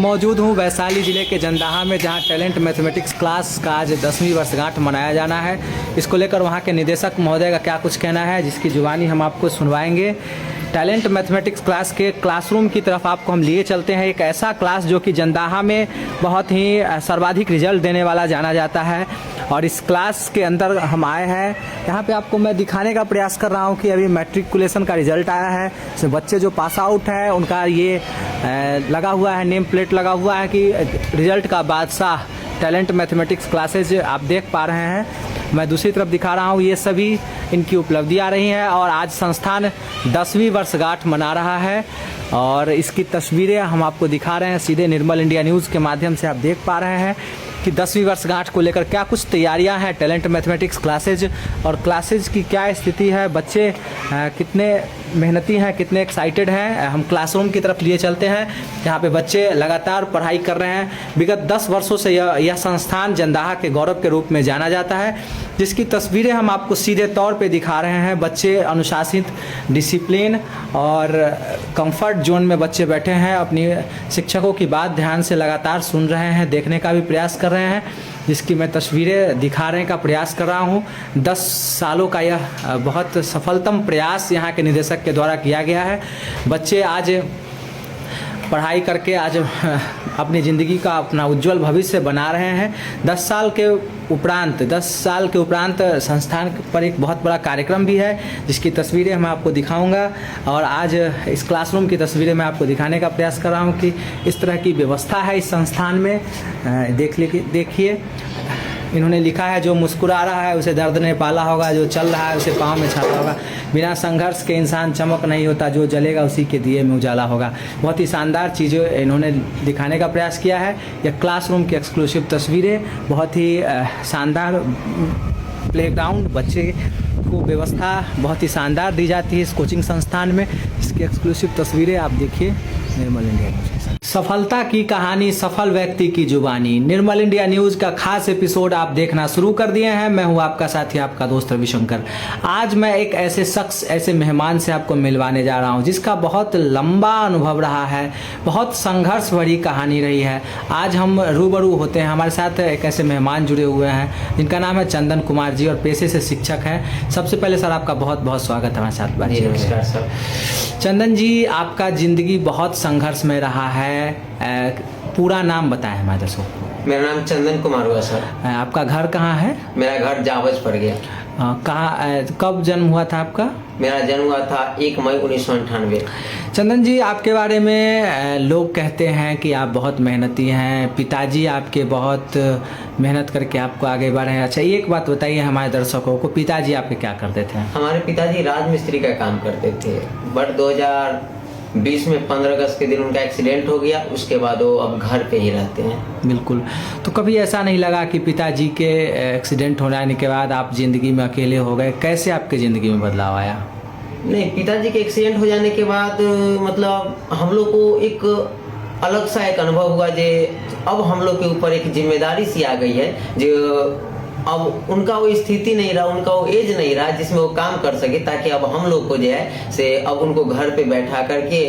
मौजूद हूँ वैशाली ज़िले के जंदाहा में, जहाँ टैलेंट मैथमेटिक्स क्लास का आज 10वीं वर्षगांठ मनाया जाना है। इसको लेकर वहाँ के निदेशक महोदय का क्या कुछ कहना है, जिसकी जुबानी हम आपको सुनवाएंगे। टैलेंट मैथमेटिक्स क्लास के क्लासरूम की तरफ आपको हम लिए चलते हैं। एक ऐसा क्लास जो कि जंदाहा में बहुत ही सर्वाधिक रिजल्ट देने वाला जाना जाता है, और इस क्लास के अंदर हम आए हैं। यहाँ पे आपको मैं दिखाने का प्रयास कर रहा हूँ कि अभी मैट्रिकुलेशन का रिजल्ट आया है। इसमें बच्चे जो पास आउट हैं उनका ये लगा हुआ है, नेम प्लेट लगा हुआ है कि रिजल्ट का बादशाह टैलेंट मैथमेटिक्स क्लासेज आप देख पा रहे हैं। मैं दूसरी तरफ दिखा रहा हूँ, ये सभी इनकी उपलब्धियाँ रही हैं, और आज संस्थान 10वीं वर्षगांठ मना रहा है, और इसकी तस्वीरें हम आपको दिखा रहे हैं सीधे निर्मल इंडिया न्यूज़ के माध्यम से। आप देख पा रहे हैं कि 10वीं वर्षगांठ को लेकर क्या कुछ तैयारियां हैं टैलेंट मैथमेटिक्स क्लासेज, और क्लासेज की क्या स्थिति है, बच्चे कितने मेहनती हैं, कितने एक्साइटेड हैं। हम क्लासरूम की तरफ लिए चलते हैं, जहां पे बच्चे लगातार पढ़ाई कर रहे हैं। विगत 10 वर्षों से यह संस्थान जंदाहा के गौरव के रूप में जाना जाता है, जिसकी तस्वीरें हम आपको सीधे तौर पे दिखा रहे हैं। बच्चे अनुशासित, डिसिप्लिन और कंफर्ट जोन में बच्चे बैठे हैं, अपनी शिक्षकों की बात ध्यान से लगातार सुन रहे हैं, देखने का भी प्रयास कर रहे हैं, जिसकी मैं तस्वीरें दिखाने का प्रयास कर रहा हूं। 10 सालों का यह बहुत सफलतम प्रयास यहाँ के निदेशक के द्वारा किया गया है। बच्चे आज पढ़ाई करके आज अपनी ज़िंदगी का अपना उज्जवल भविष्य बना रहे हैं। 10 साल के उपरांत संस्थान पर एक बहुत बड़ा कार्यक्रम भी है, जिसकी तस्वीरें मैं आपको दिखाऊंगा, और आज इस क्लासरूम की तस्वीरें मैं आपको दिखाने का प्रयास कर रहा हूं कि इस तरह की व्यवस्था है इस संस्थान में। देखिए, इन्होंने लिखा है, जो मुस्कुरा रहा है उसे दर्द ने पाला होगा, जो चल रहा है उसे पाँव में छाता होगा, बिना संघर्ष के इंसान चमक नहीं होता, जो जलेगा उसी के दिए में उजाला होगा। बहुत ही शानदार चीज़ें इन्होंने दिखाने का प्रयास किया है। यह क्लासरूम की एक्सक्लूसिव तस्वीरें, बहुत ही शानदार प्लेग्राउंड, बच्चे को व्यवस्था बहुत ही शानदार दी जाती है इस कोचिंग संस्थान में। इसकी एक्सक्लूसिव तस्वीरें आप देखिए निर्मल इंडिया न्यूज़। सफलता की कहानी, सफल व्यक्ति की जुबानी। निर्मल इंडिया न्यूज़ का खास एपिसोड आप देखना शुरू कर दिए हैं। मैं हूं आपका साथी, आपका दोस्त रविशंकर। आज मैं एक ऐसे शख्स, ऐसे मेहमान से आपको मिलवाने जा रहा हूं, जिसका बहुत लंबा अनुभव रहा है, बहुत संघर्ष भरी कहानी रही है। आज हम रूबरू होते हैं, हमारे साथ एक ऐसे मेहमान जुड़े हुए हैं जिनका नाम है चंदन कुमार जी, और पेशे से शिक्षक हैं। सबसे पहले सर, आपका बहुत बहुत स्वागत है हमारे साथ बातचीत। नमस्कार सर। चंदन जी, आपका ज़िंदगी बहुत संघर्ष में रहा है। पूरा नाम बताएं हमारे दर्शकों को। मेरा नाम चंदन कुमार हुआ सर। आपका घर कहाँ है? मेरा घर जावज पड़ गया। कहाँ, कब जन्म हुआ था आपका? मेरा जन्म हुआ था 1 मई 1998। चंदन जी, आपके बारे में लोग कहते हैं कि आप बहुत मेहनती हैं, पिताजी आपके बहुत मेहनत करके आपको आगे बढ़े हैं। अच्छा, एक बात बताइए हमारे दर्शकों को, पिताजी आपके क्या करते थे? हमारे पिताजी राजमिस्त्री का काम करते थे, बट 2020 में 15 अगस्त के दिन उनका एक्सीडेंट हो गया। उसके बाद वो अब घर पे ही रहते हैं। बिल्कुल। तो कभी ऐसा नहीं लगा कि पिताजी के एक्सीडेंट होने के बाद आप ज़िंदगी में अकेले हो गए? कैसे आपकी ज़िंदगी में बदलाव आया? नहीं, पिताजी के एक्सीडेंट हो जाने के बाद मतलब हम लोग को एक अलग सा एक अनुभव हुआ, जो अब हम लोग के ऊपर एक जिम्मेदारी सी आ गई है, जो अब उनका वो स्थिति नहीं रहा, उनका वो एज नहीं रहा जिसमें वो काम कर सके, ताकि अब हम लोग को जो है से अब उनको घर पे बैठा करके,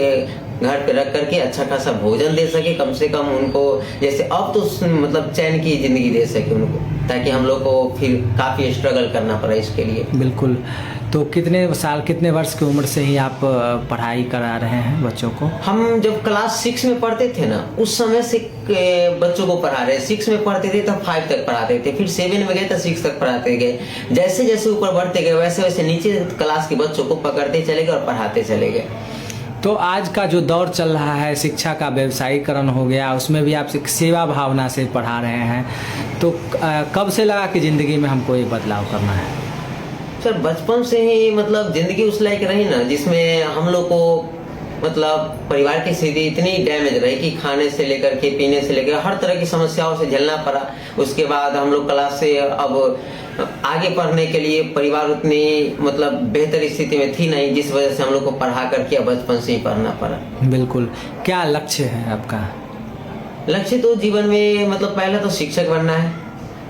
घर पे रख करके अच्छा खासा भोजन दे सके, कम से कम उनको जैसे अब तो मतलब चैन की जिंदगी दे सके उनको, ताकि हम लोग को फिर काफ़ी स्ट्रगल करना पड़ा इसके लिए। बिल्कुल। तो कितने वर्ष की उम्र से ही आप पढ़ाई करा रहे हैं बच्चों को? हम जब क्लास 6 में पढ़ते थे ना, उस समय से बच्चों को पढ़ा रहे। 6 में पढ़ते थे तब 5 तक पढ़ाते थे, फिर 7 में गए तो 6 तक पढ़ाते गए। जैसे जैसे ऊपर बढ़ते गए वैसे वैसे नीचे क्लास के बच्चों को पकड़ते चले गए और पढ़ाते चले गए। तो आज का जो दौर चल रहा है, शिक्षा का व्यवसायीकरण हो गया, उसमें भी आप सेवा भावना से पढ़ा रहे हैं, तो कब से लगा कि ज़िंदगी में हमको ये बदलाव करना है? सर, बचपन से ही मतलब जिंदगी उस लायक रही ना, जिसमें हम लोग को मतलब परिवार की स्थिति इतनी डैमेज रही कि खाने से लेकर के पीने से लेकर हर तरह की समस्याओं से झेलना पड़ा। उसके बाद हम लोग क्लास से अब आगे पढ़ने के लिए परिवार उतनी मतलब बेहतर स्थिति में थी नहीं, जिस वजह से हम लोग को पढ़ा करके बचपन से ही पढ़ना पड़ा। बिल्कुल। क्या लक्ष्य है आपका? लक्ष्य तो जीवन में मतलब पहले तो शिक्षक बनना है।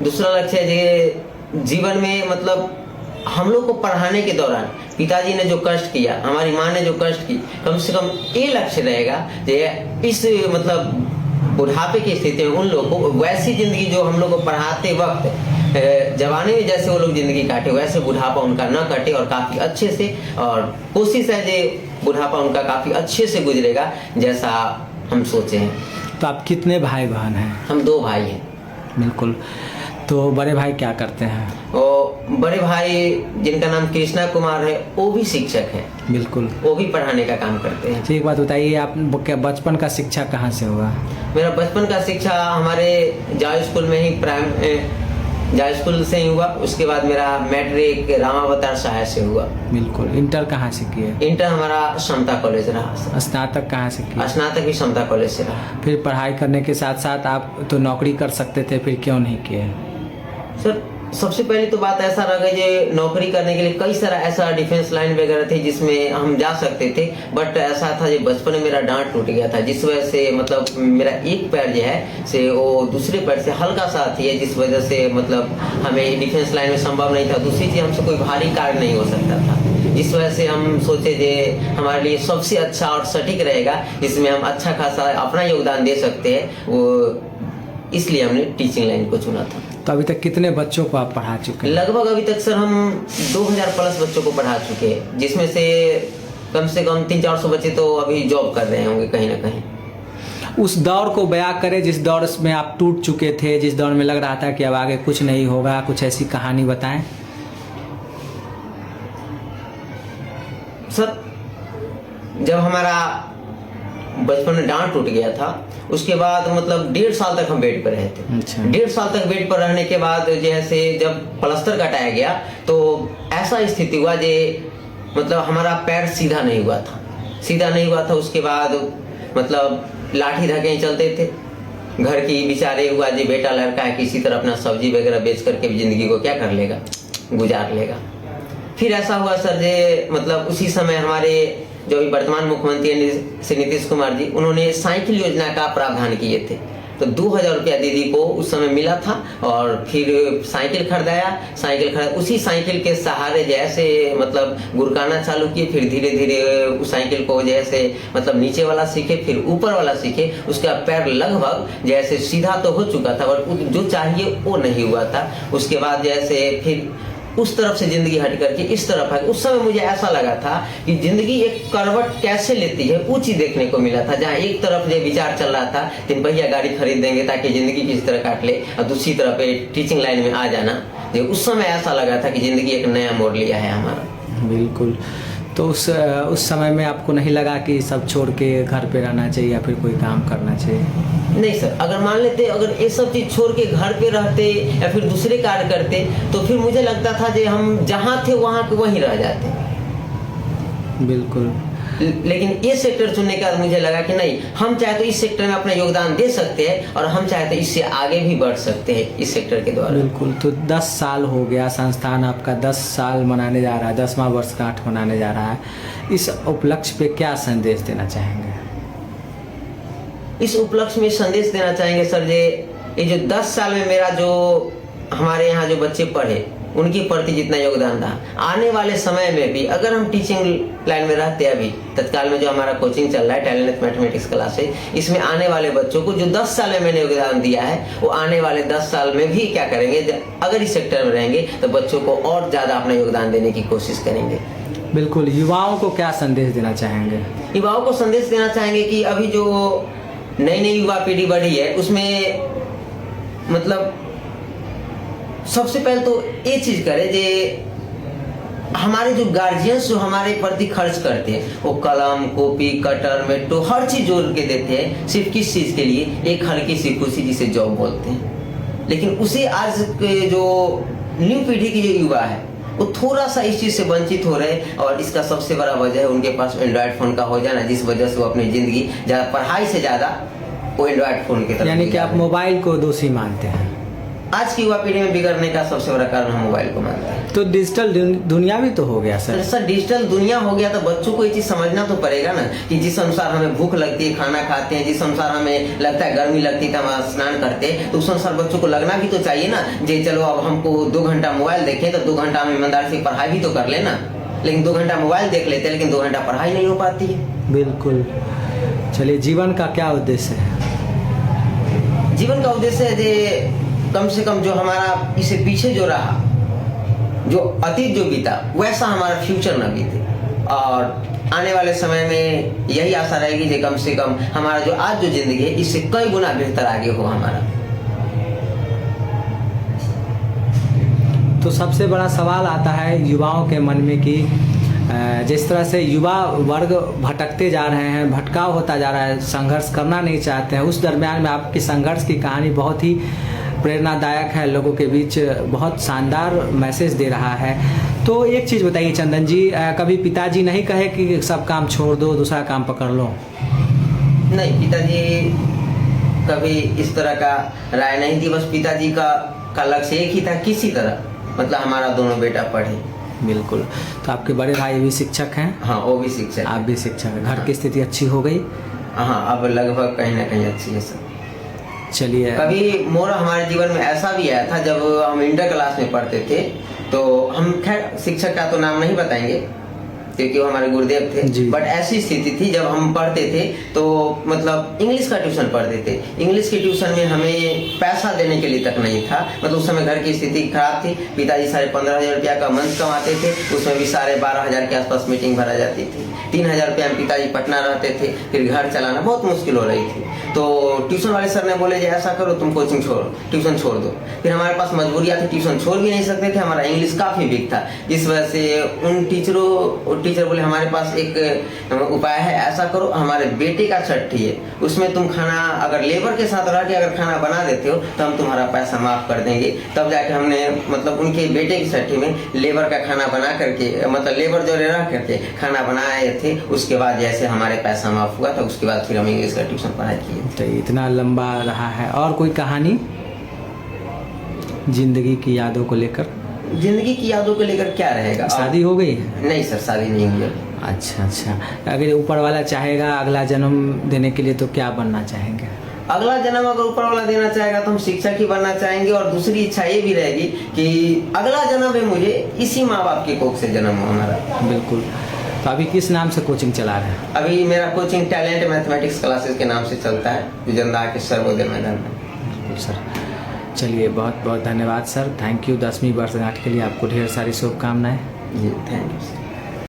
दूसरा लक्ष्य है जीवन में मतलब हम लोग को पढ़ाने के दौरान पिताजी ने जो कष्ट किया, हमारी माँ ने जो कष्ट की, कम से कम ये लक्ष्य रहेगा कि इस मतलब बुढ़ापे की स्थिति में उन लोगों को वैसी जिंदगी जो हम लोग को पढ़ाते वक्त जवानी में जैसे वो लोग जिंदगी काटे वैसे बुढ़ापा उनका न कटे और काफी अच्छे से, और कोशिश है जो बुढ़ापा उनका काफी अच्छे से गुजरेगा जैसा हम सोचे हैं। तो आप कितने भाई बहन हैं? हम 2 भाई हैं। बिल्कुल। तो बड़े भाई क्या करते हैं? और बड़े भाई जिनका नाम कृष्णा कुमार है वो भी शिक्षक है। बिल्कुल। वो भी पढ़ाने का काम करते हैं। एक बात बताइए, आप क्या बचपन का शिक्षा कहाँ से हुआ? मेरा बचपन का शिक्षा हमारे जाय स्कूल में ही जाय स्कूल से ही हुआ। उसके बाद मेरा मैट्रिक रामावतार सहाय से हुआ। बिल्कुल। इंटर कहाँ से किए? इंटर हमारा समता कॉलेज रहा। स्नातक कहाँ से किए? स्नातक भी समता कॉलेज से रहा। फिर पढ़ाई करने के साथ साथ आप तो नौकरी कर सकते थे, फिर क्यों नहीं किए? सर सबसे पहले तो बात ऐसा रह गई कि नौकरी करने के लिए कई सारा ऐसा डिफेंस लाइन वगैरह थे जिसमें हम जा सकते थे, बट ऐसा था जो बचपन में मेरा डांट टूट गया था, जिस वजह से मतलब मेरा एक पैर जो है से वो दूसरे पैर से हल्का सा आती है, जिस वजह से मतलब हमें डिफेंस लाइन में संभव नहीं था। दूसरी चीज हमसे कोई भारी कार्य नहीं हो सकता था, जिस वजह से हम सोचे जे हमारे लिए सबसे अच्छा और सटीक रहेगा जिसमें हम अच्छा खासा अपना योगदान दे सकते हैं, वो इसलिए हमने टीचिंग लाइन को चुना था। तो अभी तक कितने बच्चों को आप पढ़ा चुके हैं? लगभग अभी तक सर हम 2000 प्लस बच्चों को पढ़ा चुके हैं, जिसमें से कम 300-400 बच्चे तो अभी जॉब कर रहे होंगे कहीं ना कहीं। उस दौर को बयां करें जिस दौर में आप टूट चुके थे, जिस दौर में लग रहा था कि अब आगे कुछ नहीं होगा, कुछ ऐसी कहानी बताएं। सर जब हमारा बचपन में डांट टूट गया था उसके बाद मतलब 1.5 साल तक हम बेड पर रहे थे। अच्छा। 1.5 साल तक बेड पर रहने के बाद जैसे जब प्लास्टर कटाया गया तो ऐसा स्थिति हुआ जे मतलब हमारा पैर सीधा नहीं हुआ था। उसके बाद मतलब लाठी धके चलते थे। घर की बेचारे हुआ जे बेटा लड़का है किसी तरह अपना सब्जी वगैरह बेच करके जिंदगी को क्या कर लेगा, गुजार लेगा। फिर ऐसा हुआ सर जे मतलब उसी समय हमारे जो वर्तमान मुख्यमंत्री श्री नीतीश कुमार जी, उन्होंने साइकिल योजना का प्रावधान किए थे, तो 2000 रुपया दीदी को उस समय मिला था और फिर साइकिल खरीदा। उसी साइकिल के सहारे जैसे मतलब गुरकाना चालू किए, फिर धीरे धीरे उस साइकिल को जैसे मतलब नीचे वाला सीखे फिर ऊपर वाला सीखे। उसका पैर लगभग जैसे सीधा तो हो चुका था बट जो चाहिए वो नहीं हुआ था। उसके बाद जैसे फिर उस तरफ से जिंदगी हट करके इस तरफ है। उस समय मुझे ऐसा लगा था कि जिंदगी एक करवट कैसे लेती है वो चीज देखने को मिला था, जहाँ एक तरफ जो विचार चल रहा था 3 पहिया गाड़ी खरीद देंगे ताकि जिंदगी किसी तरह काट ले, और दूसरी तरफ टीचिंग लाइन में आ जाना। उस समय ऐसा लगा था कि जिंदगी एक नया मोड़ लिया है हमारा। बिल्कुल। तो उस समय में आपको नहीं लगा कि सब छोड़ के घर पे रहना चाहिए या फिर कोई काम करना चाहिए? नहीं सर, अगर मान लेते अगर ये सब चीज छोड़ के घर पे रहते या फिर दूसरे कार्य करते तो फिर मुझे लगता था कि हम जहाँ थे वहाँ पे वहीं रह जाते। बिल्कुल। लेकिन ये सेक्टर चुनने के बाद मुझे लगा कि नहीं, हम चाहे तो इस सेक्टर में अपना योगदान दे सकते हैं और हम चाहे तो इससे आगे भी बढ़ सकते हैं इस सेक्टर के द्वारा। बिल्कुल। तो 10 साल हो गया, संस्थान आपका 10 साल मनाने जा रहा है, 10वां वर्षगांठ मनाने जा रहा है। इस उपलक्ष्य पे क्या संदेश देना चाहेंगे? इस उपलक्ष्य में संदेश देना चाहेंगे सर ये जो 10 साल में मेरा जो हमारे यहाँ जो बच्चे पढ़े उनके प्रति जितना योगदान रहा, आने वाले समय में भी अगर हम टीचिंग लाइन में रहते अभी तत्काल में जो हमारा कोचिंग चल रहा है टैलेंट मैथमेटिक्स क्लास है, इसमें आने वाले बच्चों को जो 10 साल में मैंने योगदान दिया है वो आने वाले 10 साल में भी क्या करेंगे, अगर इस सेक्टर में रहेंगे तो बच्चों को और ज़्यादा अपना योगदान देने की कोशिश करेंगे। बिल्कुल। युवाओं को क्या संदेश देना चाहेंगे? युवाओं को संदेश देना चाहेंगे कि अभी जो नई युवा पीढ़ी बढ़ी है उसमें मतलब सबसे पहले तो ये चीज करे जे हमारे जो गार्जियंस जो हमारे प्रति खर्च करते हैं वो कलम कॉपी कटर मेट्रो हर चीज जोड़ के देते हैं, सिर्फ किस चीज के लिए, एक हल्की सी खुशी जिसे जॉब बोलते हैं। लेकिन उसे आज के जो न्यू पीढ़ी की जो युवा है वो थोड़ा सा इस चीज से वंचित हो रहे हैं और इसका सबसे बड़ा वजह है उनके पास एंड्रॉइड फोन का हो जाना, जिस वजह से वो अपनी जिंदगी ज्यादा पढ़ाई से ज्यादा वो एंड्रॉइड फोन की तरफ। यानी कि आप मोबाइल को दोषी मानते हैं? आज की युवा पीढ़ी में बिगड़ने का सबसे बड़ा कारण हम मोबाइल को मानते हैं। तो डिजिटल दुनिया भी तो हो गया सर। डिजिटल दुनिया हो गया तो बच्चों को ये चीज समझना तो पड़ेगा ना कि जिस अनुसार हमें भूख लगती है खाना खाते हैं, जिस अनुसार हमें लगता है गर्मी लगती है तो हम स्नान करते हैं, तो उस अनुसार बच्चों को लगना भी तो चाहिए ना। जे चलो अब हमको 2 घंटा मोबाइल देखें तो 2 घंटा हम ईमानदारी से पढ़ाई भी तो कर लेना, लेकिन 2 घंटा मोबाइल देख लेते हैं लेकिन 2 घंटा पढ़ाई नहीं हो पाती है। बिल्कुल। चलिए, जीवन का क्या उद्देश्य है? जीवन का उद्देश्य है जे कम से कम जो हमारा इससे पीछे जो रहा, जो अतीत जो बीता, वैसा हमारा फ्यूचर ना बीते। और आने वाले समय में यही आशा रहेगी कि कम से कम हमारा जो आज जो जिंदगी है इससे कई गुना बेहतर आगे हो हमारा। तो सबसे बड़ा सवाल आता है युवाओं के मन में कि जिस तरह से युवा वर्ग भटकते जा रहे हैं, भटकाव होता जा रहा है, संघर्ष करना नहीं चाहते हैं, उस दरमियान में आपकी संघर्ष की कहानी बहुत ही प्रेरणादायक है, लोगों के बीच बहुत शानदार मैसेज दे रहा है। तो एक चीज़ बताइए चंदन जी, कभी पिताजी नहीं कहे कि सब काम छोड़ दो, दूसरा काम पकड़ लो? नहीं, पिताजी कभी इस तरह का राय नहीं थी। बस पिताजी का लक्ष्य एक ही था, किसी तरह मतलब हमारा दोनों बेटा पढ़े। बिल्कुल। तो आपके बड़े भाई भी शिक्षक हैं? हाँ, वो भी शिक्षक है। आप भी शिक्षक हैं। घर की स्थिति अच्छी हो गई? हाँ, अब लगभग कहीं ना कहीं अच्छी है सर। चलिए, कभी मोड़ हमारे जीवन में ऐसा भी आया था जब हम इंटर क्लास में पढ़ते थे, तो हम खैर शिक्षक का तो नाम नहीं बताएंगे क्योंकि वो हमारे गुरुदेव थे, बट ऐसी स्थिति थी जब हम पढ़ते थे तो मतलब इंग्लिश का ट्यूशन पढ़ते थे। इंग्लिश के ट्यूशन में हमें पैसा देने के लिए तक नहीं था, मतलब उस समय घर की स्थिति खराब थी। पिताजी 15,500 रुपया का मंथ कमाते थे, उसमें भी 12,500 के आसपास मीटिंग भरा जाती थी। 3,000 रुपया में पिताजी पटना रहते थे, फिर घर चलाना बहुत मुश्किल हो रही थी। तो ट्यूशन वाले सर ने बोले ऐसा करो, तुम कोचिंग छोड़ो, ट्यूशन छोड़ दो। फिर हमारे पास मजबूरियाँ थी, ट्यूशन छोड़ भी नहीं सकते थे, हमारा इंग्लिश काफ़ी वीक था। इस वजह से उन टीचर बोले हमारे पास एक उपाय है, ऐसा करो, हमारे बेटे का छठी है, उसमें तुम खाना अगर लेबर के साथ रह के अगर खाना बना देते हो तो हम तुम्हारा पैसा माफ कर देंगे। तब जाके हमने मतलब उनके बेटे की छठी में लेबर का खाना बना करके, मतलब लेबर जो रह करके खाना बनाए थे, उसके बाद जैसे हमारे पैसा माफ हुआ था, उसके बाद फिर हम इंग्लिश का ट्यूशन पढ़ाई किए। तो इतना लंबा रहा है। और कोई कहानी जिंदगी की यादों को लेकर? जिंदगी की यादों को लेकर क्या रहेगा? शादी हो गई है? नहीं सर, शादी नहीं हुई। अच्छा, अगर ऊपर वाला चाहेगा अगला जन्म देने के लिए तो क्या बनना चाहेंगे? अगला जन्म अगर ऊपर वाला देना चाहेगा तो हम शिक्षक ही बनना चाहेंगे। और दूसरी इच्छा ये भी रहेगी कि अगला जन्म में मुझे इसी माँ बाप की कोख से जन्म हो हमारा। बिल्कुल। तो अभी किस नाम से कोचिंग चला रहे हैं? अभी मेरा कोचिंग टैलेंट मैथमेटिक्स क्लासेस के नाम से चलता है, जंदाहा के सर्वोदय मैदान में। सर चलिए, बहुत बहुत धन्यवाद सर। Thank you. 10वीं वर्षगांठ के लिए आपको ढेर सारी शुभकामनाएं। जी, थैंक यू।